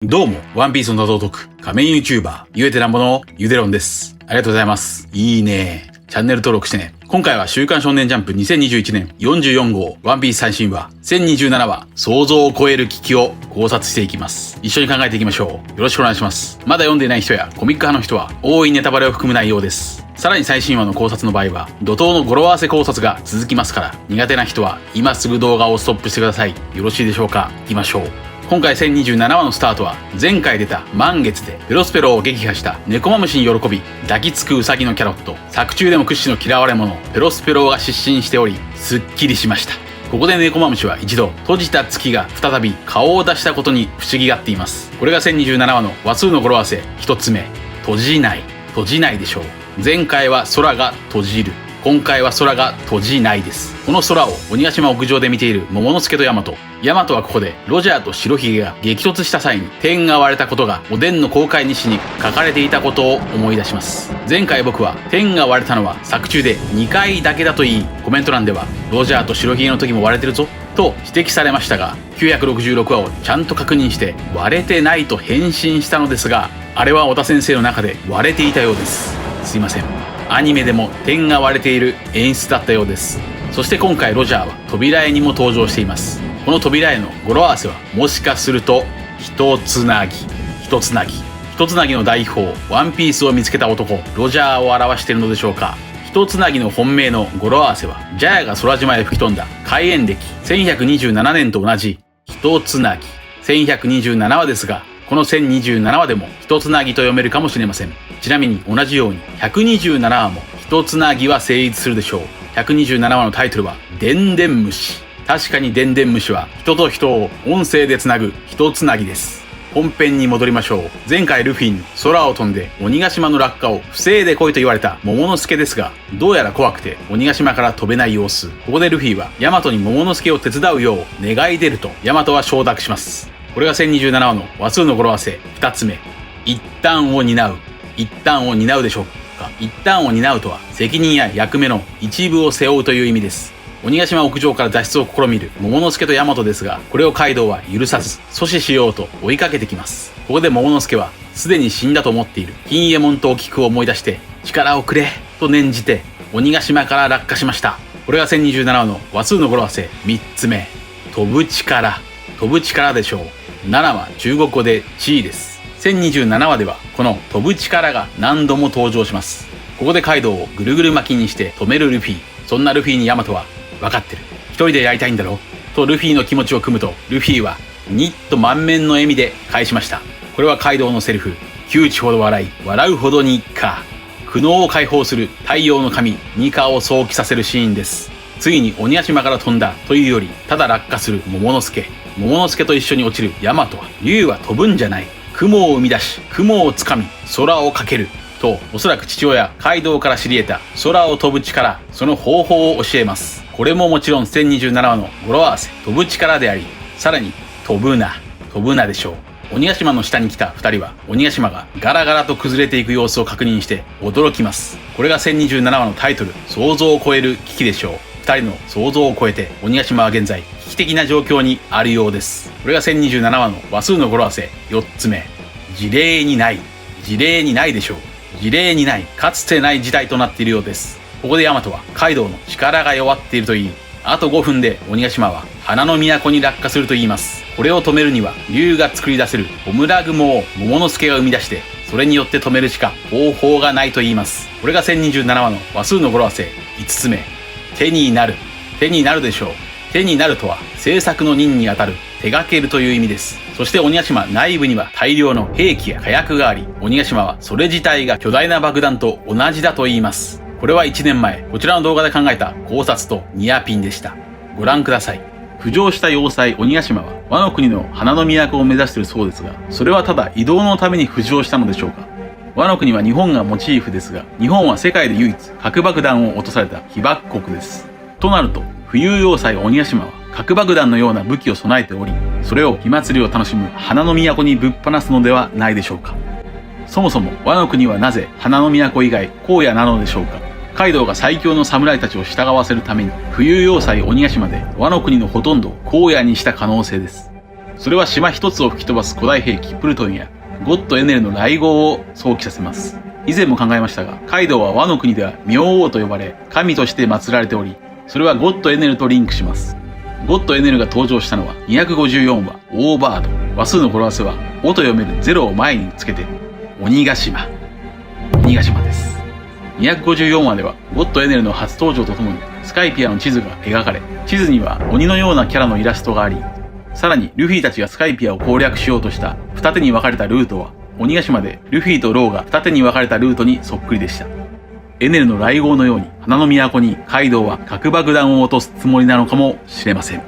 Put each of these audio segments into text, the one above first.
どうも、ワンピースの謎を解く仮面 YouTuber、ゆえてなんぼのゆでろんです。ありがとうございます。いいね。チャンネル登録してね。今回は週刊少年ジャンプ2021年44号ワンピース最新話1027話想像を超える危機を考察していきます。一緒に考えていきましょう。よろしくお願いします。まだ読んでいない人やコミック派の人は多いネタバレを含む内容です。さらに最新話の考察の場合は怒涛の語呂合わせ考察が続きますから、苦手な人は今すぐ動画をストップしてください。よろしいでしょうか。行きましょう。今回1027話のスタートは前回出た満月でペロスペロを撃破したネコマムシに喜び抱きつくウサギのキャロット、作中でも屈指の嫌われ者ペロスペロが失神しておりすっきりしました。ここでネコマムシは一度閉じた月が再び顔を出したことに不思議がっています。これが1027話の話数の語呂合わせ一つ目、閉じないでしょう。前回は空が閉じる、今回は空が閉じないです。この空を鬼ヶ島屋上で見ている桃之助とヤマトはここでロジャーと白ひげが激突した際に天が割れたことがおでんの公開日誌に書かれていたことを思い出します。前回僕は天が割れたのは作中で2回だけだといい、コメント欄ではロジャーと白ひげの時も割れてるぞと指摘されましたが、966話をちゃんと確認して割れてないと返信したのですが、あれは小田先生の中で割れていたようです。すいません。アニメでも点が割れている演出だったようです。そして今回ロジャーは扉絵にも登場しています。この扉絵の語呂合わせはもしかすると一つなぎの大秘宝ワンピースを見つけた男ロジャーを表しているのでしょうか。一つなぎの本命の語呂合わせはジャヤが空島へ吹き飛んだ開園暦1127年と同じ一つなぎ1127話ですが、この1027話でも一つなぎと読めるかもしれません。ちなみに同じように127話も一つなぎは成立するでしょう。127話のタイトルはでんでん虫。確かにでんでん虫は人と人を音声でつなぐ一つなぎです。本編に戻りましょう。前回ルフィに空を飛んで鬼ヶ島の落下を防いでこいと言われた桃之助ですが、どうやら怖くて鬼ヶ島から飛べない様子。ここでルフィはヤマトに桃之助を手伝うよう願い出るとヤマトは承諾します。これが1027話の話数の語呂合わせ2つ目、一旦を担うでしょうか。一旦を担うとは責任や役目の一部を背負うという意味です。鬼ヶ島屋上から脱出を試みる桃之助とヤマトですが、これをカイドウは許さず阻止しようと追いかけてきます。ここで桃之助はすでに死んだと思っている金右衛門と菊を思い出して力をくれと念じて鬼ヶ島から落下しました。これが1027話の話数の語呂合わせ3つ目、飛ぶ力でしょう。7は中国語で地位です。1027話ではこの飛ぶ力が何度も登場します。ここでカイドウをぐるぐる巻きにして止めるルフィ。そんなルフィにヤマトは分かってる、一人でやりたいんだろとルフィの気持ちを汲むと、ルフィはニッと満面の笑みで返しました。これはカイドウのセリフ、窮地ほど笑うほどにか。苦悩を解放する太陽の神ニカを想起させるシーンです。ついに鬼ヶ島から飛んだというより、ただ落下する桃之助と一緒に落ちるヤマトは、竜は飛ぶんじゃない、雲を生み出し雲をつかみ空をかけると、おそらく父親カイドウから知り得た空を飛ぶ力、その方法を教えます。これももちろん1027話の語呂合わせ飛ぶ力であり、さらに飛ぶなでしょう。鬼ヶ島の下に来た2人は鬼ヶ島がガラガラと崩れていく様子を確認して驚きます。これが1027話のタイトル、想像を超える危機でしょう。2人の想像を超えて鬼ヶ島は現在危機的な状況にあるようです。これが1027話の話数の語呂合わせ4つ目、事例にないでしょう。事例にない、かつてない事態となっているようです。ここでヤマトはカイドウの力が弱っていると言い、あと5分で鬼ヶ島は花の都に落下すると言います。これを止めるには竜が作り出せるオムラ雲を桃之助が生み出して、それによって止めるしか方法がないと言います。これが1027話の話数の語呂合わせ5つ目、手になるでしょう。手になるとは制作の任にあたる手掛けるという意味です。そして鬼ヶ島内部には大量の兵器や火薬があり、鬼ヶ島はそれ自体が巨大な爆弾と同じだと言います。これは1年前こちらの動画で考えた考察とニアピンでした。ご覧ください。浮上した要塞鬼ヶ島はワノ国の花の都を目指しているそうですが、それはただ移動のために浮上したのでしょうか。ワノ国は日本がモチーフですが、日本は世界で唯一核爆弾を落とされた被爆国です。となると浮遊要塞鬼ヶ島は核爆弾のような武器を備えており、それを火祭りを楽しむ花の都にぶっ放すのではないでしょうか。そもそもワノ国はなぜ花の都以外荒野なのでしょうか。カイドウが最強の侍たちを従わせるために浮遊要塞鬼ヶ島でワノ国のほとんどを荒野にした可能性です。それは島一つを吹き飛ばす古代兵器プルトンやゴッドエネルの雷号を想起させます。以前も考えましたが、カイドウはワノ国では明王と呼ばれ、神として祀られており、それはゴッドエネルとリンクします。ゴッドエネルが登場したのは254話オーバード。話数の語呂合わせは、おと読める0を前につけて、鬼ヶ島です。254話では、ゴッドエネルの初登場とともに、スカイピアの地図が描かれ、地図には鬼のようなキャラのイラストがあり、さらにルフィたちがスカイピアを攻略しようとした二手に分かれたルートは、鬼ヶ島でルフィとローが二手に分かれたルートにそっくりでした。エネルの雷号のように花の都にカイドウは核爆弾を落とすつもりなのかもしれません。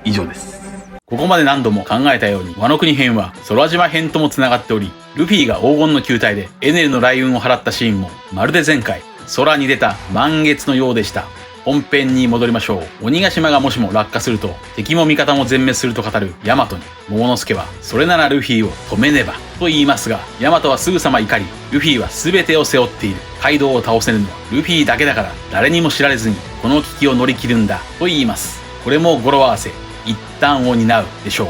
以上です。ここまで何度も考えたように、ワノ国編は空島編とも繋がっており、ルフィが黄金の球体でエネルの雷雲を払ったシーンも、まるで前回、空に出た満月のようでした。本編に戻りましょう。鬼ヶ島がもしも落下すると、敵も味方も全滅すると語るヤマトに、桃之助は、それならルフィを止めねば、と言いますが、ヤマトはすぐさま怒り、ルフィは全てを背負っている。カイドウを倒せるのは、ルフィだけだから、誰にも知られずに、この危機を乗り切るんだ、と言います。これも語呂合わせ、一端を担うでしょう。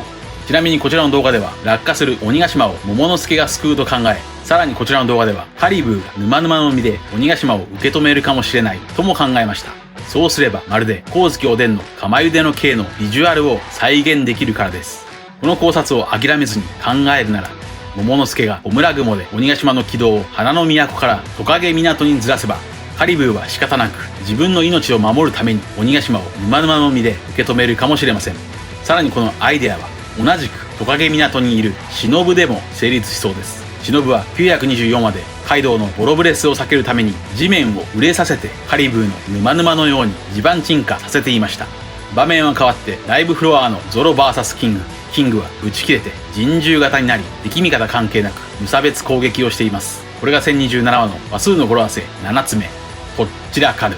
ちなみにこちらの動画では、落下する鬼ヶ島を桃之助が救うと考え、さらにこちらの動画では、カリブーが沼々の実で鬼ヶ島を受け止めるかもしれないとも考えました。そうすればまるで光月おでんの釜茹での刑のビジュアルを再現できるからです。この考察を諦めずに考えるなら、桃之助がオムラ雲で鬼ヶ島の軌道を花の都からトカゲ港にずらせば、カリブーは仕方なく自分の命を守るために鬼ヶ島を沼々の実で受け止めるかもしれません。さらにこのアイデアは同じくトカゲ港にいる忍でも成立しそうです。忍は924話でカイドウのボロブレスを避けるために地面を憂えさせてカリブーの沼々のように地盤沈下させていました。場面は変わってライブフロアのゾロ VS キング。キングは打ち切れて陣銃型になり、敵味方関係なく無差別攻撃をしています。これが1027話の話数の語呂合わせ7つ目。こっちらかる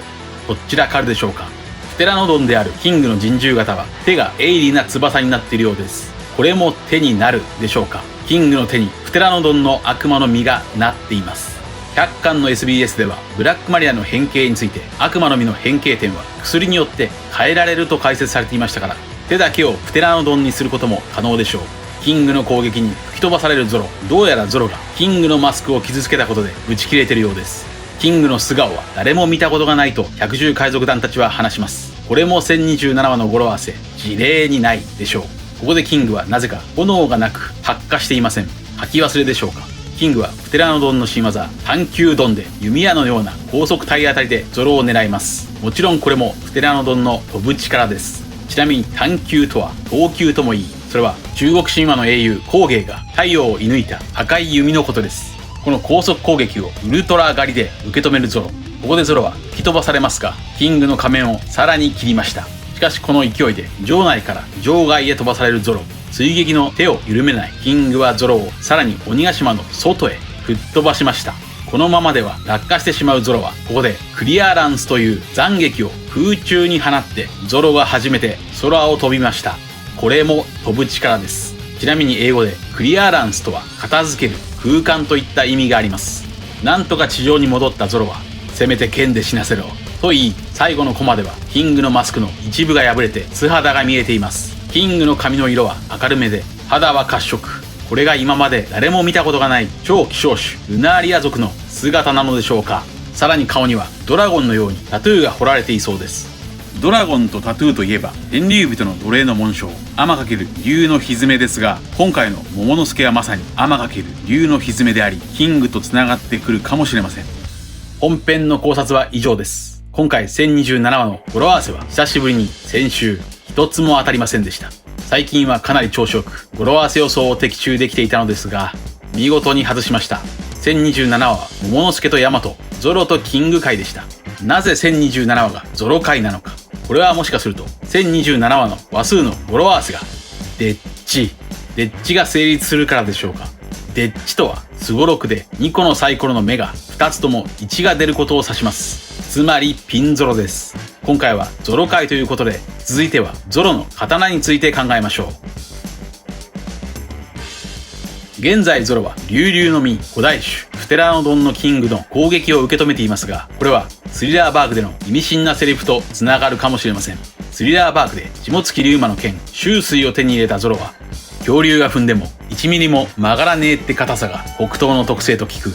でしょうか。プテラノドンであるキングの陣銃型は手が鋭利な翼になっているようです。これも手になるでしょうか。キングの手にプテラノドンの悪魔の実がなっています。100巻の SBS ではブラックマリアの変形について、悪魔の実の変形点は薬によって変えられると解説されていましたから、手だけをプテラノドンにすることも可能でしょう。キングの攻撃に吹き飛ばされるゾロ。どうやらゾロがキングのマスクを傷つけたことで打ち切れてるようです。キングの素顔は誰も見たことがないと百獣海賊団たちは話します。これも1027話の語呂合わせ、事例にないでしょう。ここでキングはなぜか炎がなく発火していません。吐き忘れでしょうか。キングはプテラノドンの新技探求ドンで弓矢のような高速体当たりでゾロを狙います。もちろんこれもプテラノドンの飛ぶ力です。ちなみに探求とは投球ともいい、それは中国神話の英雄孔芸が太陽を射抜いた赤い弓のことです。この高速攻撃をウルトラ狩りで受け止めるゾロ。ここでゾロは吹き飛ばされますが、キングの仮面をさらに切りました。しかしこの勢いで場内から場外へ飛ばされるゾロ。追撃の手を緩めないキングはゾロをさらに鬼ヶ島の外へ吹っ飛ばしました。このままでは落下してしまうゾロは、ここでクリアランスという斬撃を空中に放ってゾロが初めて空を飛びました。これも飛ぶ力です。ちなみに英語でクリアランスとは片付ける、空間といった意味があります。なんとか地上に戻ったゾロは、せめて剣で死なせろと言い、最後のコマではキングのマスクの一部が破れて素肌が見えています。キングの髪の色は明るめで肌は褐色。これが今まで誰も見たことがない超希少種ルナーリア族の姿なのでしょうか。さらに顔にはドラゴンのようにタトゥーが彫られていそうです。ドラゴンとタトゥーといえば天竜人の奴隷の紋章天×竜の蹄ですが、今回の桃之助はまさに天×竜の蹄であり、キングと繋がってくるかもしれません。本編の考察は以上です。今回1027話の語呂合わせは久しぶりに先週一つも当たりませんでした。最近はかなり調子よく語呂合わせ予想を的中できていたのですが、見事に外しました。1027話は桃之助とヤマト、ゾロとキング回でした。なぜ1027話がゾロ回なのか。これはもしかすると1027話の話数の語呂合わせがデッチが成立するからでしょうか。デッチとはスゴロクで2個のサイコロの目が2つとも1が出ることを指します。つまりピンゾロです。今回はゾロ回ということで、続いてはゾロの刀について考えましょう。現在ゾロは竜々の実古代種プテラノドンのキングの攻撃を受け止めていますが、これはスリラーバーグでの意味深なセリフと繋がるかもしれません。スリラーバーグで血もつき竜馬の剣秋水を手に入れたゾロは、恐竜が踏んでも1ミリも曲がらねえって硬さが黒刀の特性と聞く。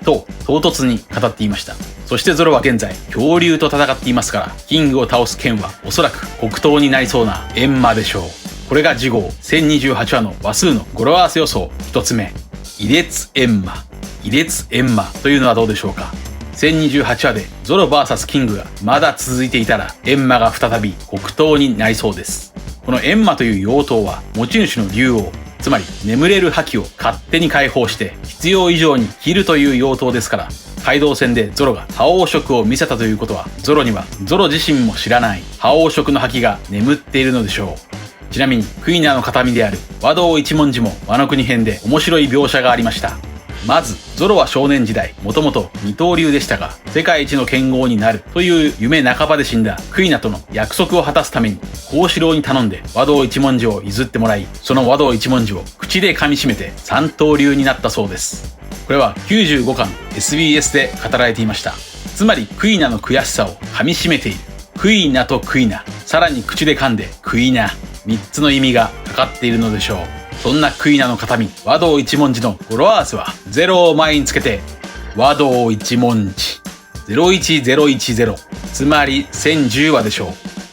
と唐突に語っていました。そしてゾロは現在恐竜と戦っていますから、キングを倒す剣はおそらく黒刀になりそうな閻魔でしょう。これが次号1028話の話数の語呂合わせ予想1つ目。異列閻魔。異列閻魔というのはどうでしょうか。1028話でゾロ VS キングがまだ続いていたら、閻魔が再び黒刀になりそうです。この閻魔という妖刀は持ち主の竜王、つまり眠れる覇気を勝手に解放して必要以上に切るという妖刀ですから、街道戦でゾロが覇王色を見せたということは、ゾロにはゾロ自身も知らない覇王色の覇気が眠っているのでしょう。ちなみにクイナの形見である和道一文字もワノ国編で面白い描写がありました。まずゾロは少年時代もともと二刀流でしたが、世界一の剣豪になるという夢半ばで死んだクイナとの約束を果たすために幸四郎に頼んで和道一文字を譲ってもらい、その和道一文字を口で噛み締めて三刀流になったそうです。これは95巻 SBS で語られていました。つまりクイナの悔しさを噛み締めている。クイナとクイナ、さらに口で噛んでクイナ、3つの意味がかかっているのでしょう。そんなクイナの形見和道一文字の語呂合わせは0を前につけて和道一文字01010、つまり1010話でしょう。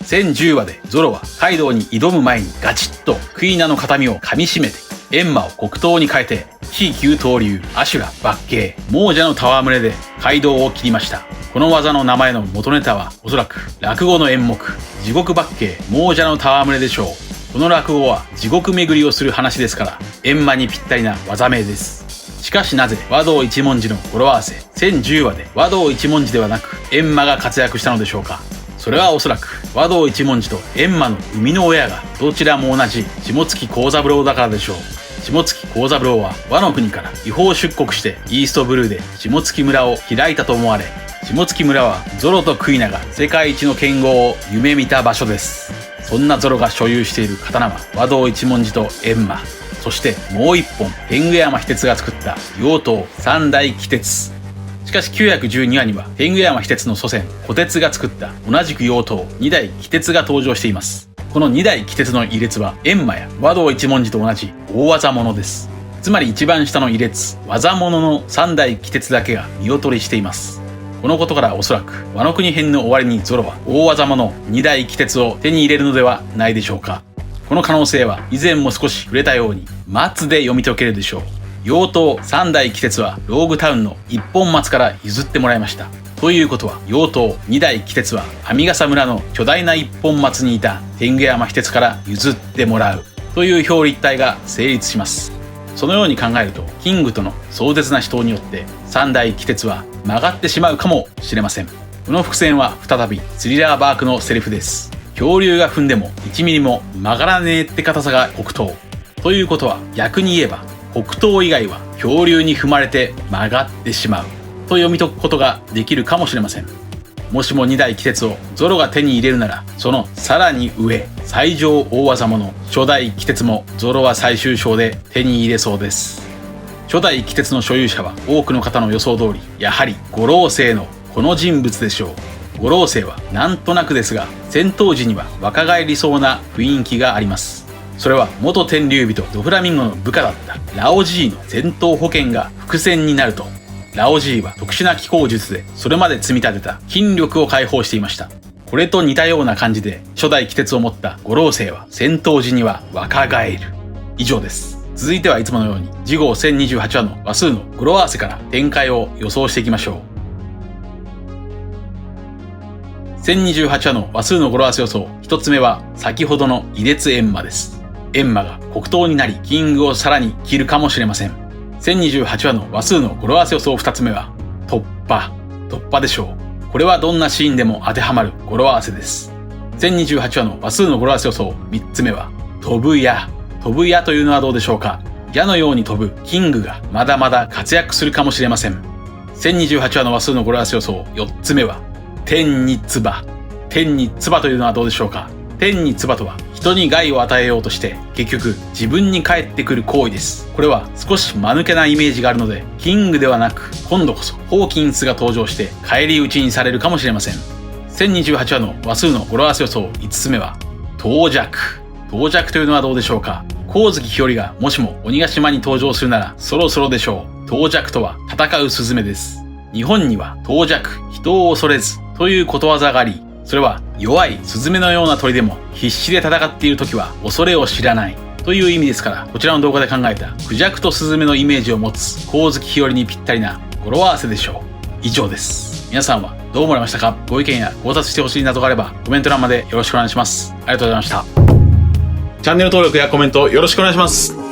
1010話でゾロはカイドウに挑む前にガチッとクイナの形見を噛み締めて閻魔を黒刀に変えて、非九刀流アシュラ抜慶亡者の戯れでカイドウを切りました。この技の名前の元ネタはおそらく落語の演目地獄抜慶亡者の戯れでしょう。この落語は地獄巡りをする話ですから、閻魔にぴったりな技名です。しかしなぜ和道一文字の語呂合わせ1010話で和道一文字ではなく閻魔が活躍したのでしょうか。それはおそらく和道一文字と閻魔の生みの親がどちらも同じ下月幸三郎だからでしょう。下月幸三郎は和の国から違法出国してイーストブルーで下月村を開いたと思われ、下月村はゾロとクイナが世界一の剣豪を夢見た場所です。そんなゾロが所有している刀は和道一文字と閻魔、そしてもう一本天狗山秘鉄が作った妖刀三代鬼鉄。しかし912話には天狗山秘鉄の祖先虎鉄が作った同じく妖刀二代鬼鉄が登場しています。この二代鬼鉄の位列は閻魔や和道一文字と同じ大技物です。つまり一番下の位列技物の三代鬼鉄だけが見劣りしています。このことからおそらくワノ国編の終わりにゾロは大技物二代鬼鉄を手に入れるのではないでしょうか。この可能性は以前も少し触れたように松で読み解けるでしょう。妖刀三代鬼鉄はローグタウンの一本松から譲ってもらいました。ということは妖刀二代鬼鉄は編笠村の巨大な一本松にいた天狗山秘鉄から譲ってもらうという表裏一体が成立します。そのように考えるとキングとの壮絶な死闘によって三代鬼鉄は曲がってしまうかもしれません。この伏線は再びスリラーバークのセリフです。恐竜が踏んでも1ミリも曲がらねえって硬さが黒刀ということは、逆に言えば黒刀以外は恐竜に踏まれて曲がってしまうと読み解くことができるかもしれません。もしも2代鬼鉄をゾロが手に入れるなら、そのさらに上最上大技物初代鬼鉄もゾロは最終章で手に入れそうです。初代鬼鉄の所有者は多くの方の予想通りやはり五老星のこの人物でしょう。五老星はなんとなくですが戦闘時には若返りそうな雰囲気があります。それは元天竜人ドフラミンゴの部下だったラオジーの戦闘保険が伏線になると、ラオジーは特殊な気功術でそれまで積み立てた筋力を解放していました。これと似たような感じで初代鬼鉄を持った五老星は戦闘時には若返る。以上です。続いてはいつものように次号1028話の話数の語呂合わせから展開を予想していきましょう。1028話の話数の語呂合わせ予想、一つ目は先ほどの異列閻魔です。閻魔が黒刀になりキングをさらに切るかもしれません。1028話の話数の語呂合わせ予想二つ目は突破でしょう。これはどんなシーンでも当てはまる語呂合わせです。1028話の話数の語呂合わせ予想三つ目は飛ぶ矢というのはどうでしょうか。矢のように飛ぶキングがまだまだ活躍するかもしれません。1028話の話数の語呂合わせ予想四つ目は天に唾というのはどうでしょうか。天に唾とは人に害を与えようとして結局自分に返ってくる行為です。これは少し間抜けなイメージがあるので、キングではなく今度こそホーキンスが登場して返り討ちにされるかもしれません。1028話の話数の語呂合わせ予想5つ目は到着到着というのはどうでしょうか。光月日和がもしも鬼ヶ島に登場するならそろそろでしょう。到着とは戦うスズメです。日本には到着、人を恐れずということわざがあり、それは弱いスズメのような鳥でも必死で戦っている時は恐れを知らないという意味ですから、こちらの動画で考えたクジャクとスズメのイメージを持つ光月日和にぴったりな語呂合わせでしょう。以上です。皆さんはどう思われましたか。ご意見や考察してほしいなどがあればコメント欄までよろしくお願いします。ありがとうございました。チャンネル登録やコメントよろしくお願いします。